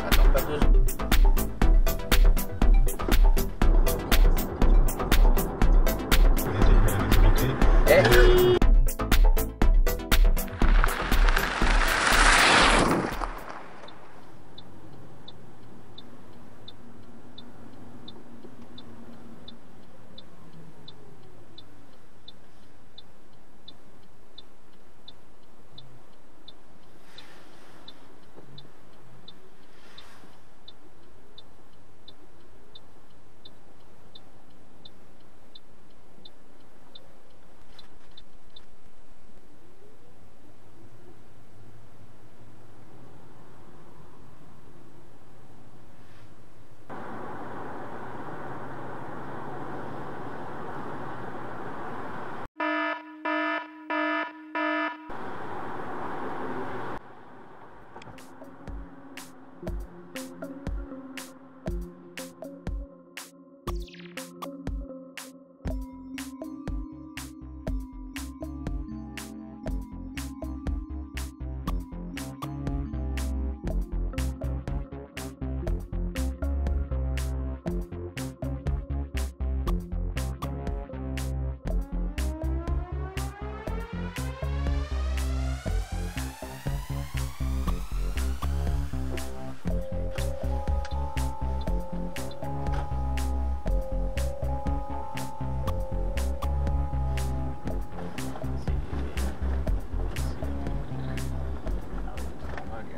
Attends pas 2 secondes.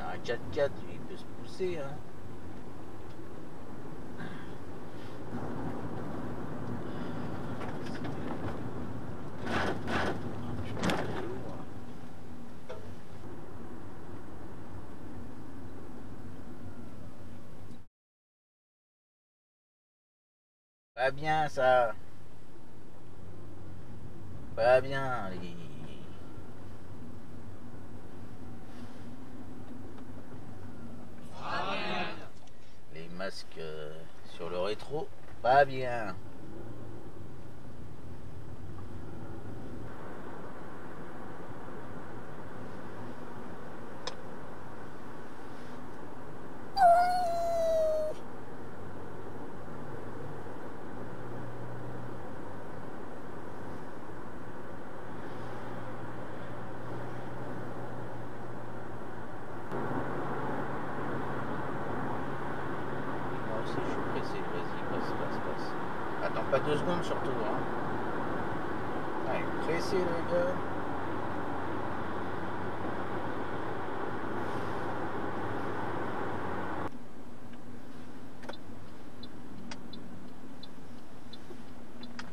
Un 4x4, il peut se pousser, hein. Pas bien ça. Pas bien les masques sur le rétro. Pas bien. Attends pas 2 secondes surtout, hein. Ah, il est pressé le gars.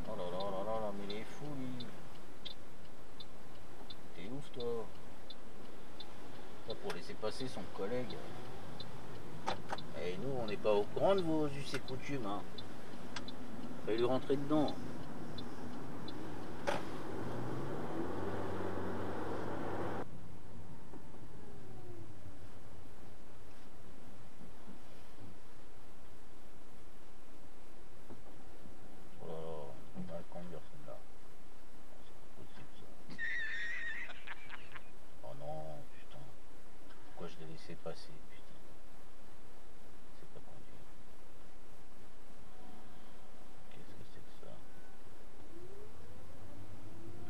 Oh là là là là là, mais il est fou lui. T'es ouf toi. Pas pour laisser passer son collègue. Et nous on n'est pas au courant de vos us et coutumes, hein. Fallait lui rentrer dedans. Oh là là, on va conduire celle-là. C'est pas possible ça. Oh non, putain. Pourquoi je l'ai laissé passer, putain. C'est pas conduire. Qu'est-ce que c'est que ça?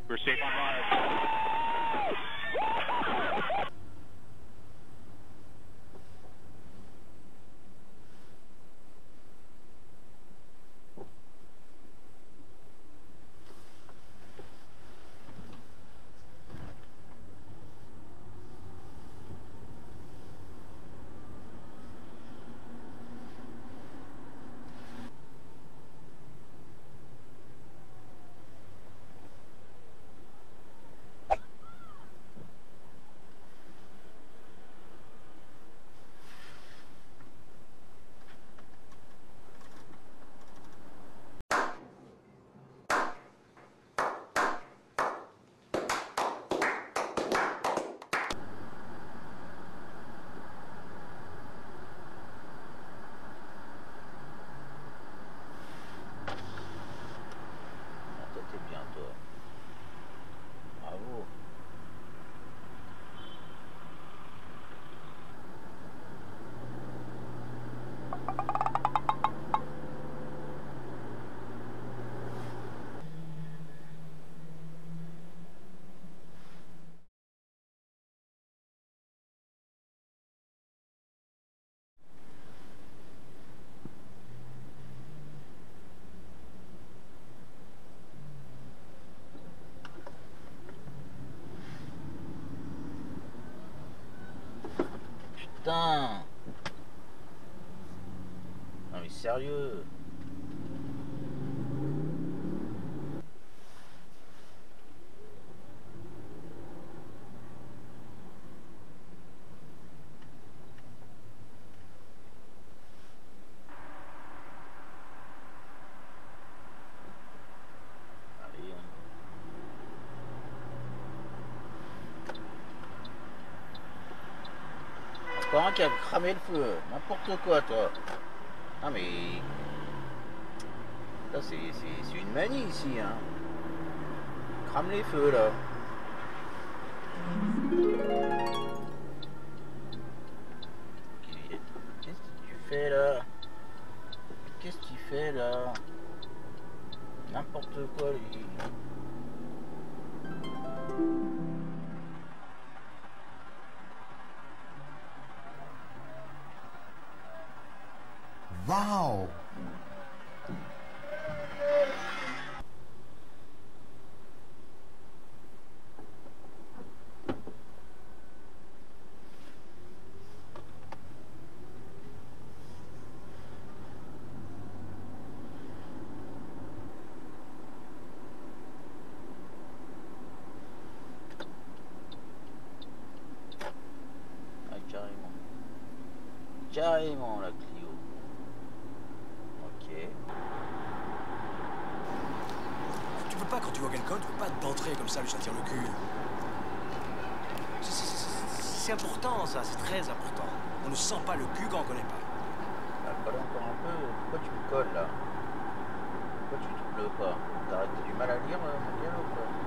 We're safe on live. sérieux. Encore un qui a cramé le feu, n'importe quoi toi. Ah mais... Là c'est une manie ici hein. Crame les feux là. Qu'est-ce que tu fais là? Qu'est-ce qu'il fait là? N'importe quoi lui. Wow! Ah, carrément. Carrément la Clio. Ok. Tu peux pas, quand tu vois quelqu'un, tu peux pas d'entrer comme ça, lui sentir le cul. C'est important ça, c'est très important. On ne sent pas le cul quand on connaît pas. Ah, colle encore un peu. Pourquoi tu me colles là? Pourquoi tu te pleux pas? T'as du mal à lire mon dialogue quoi?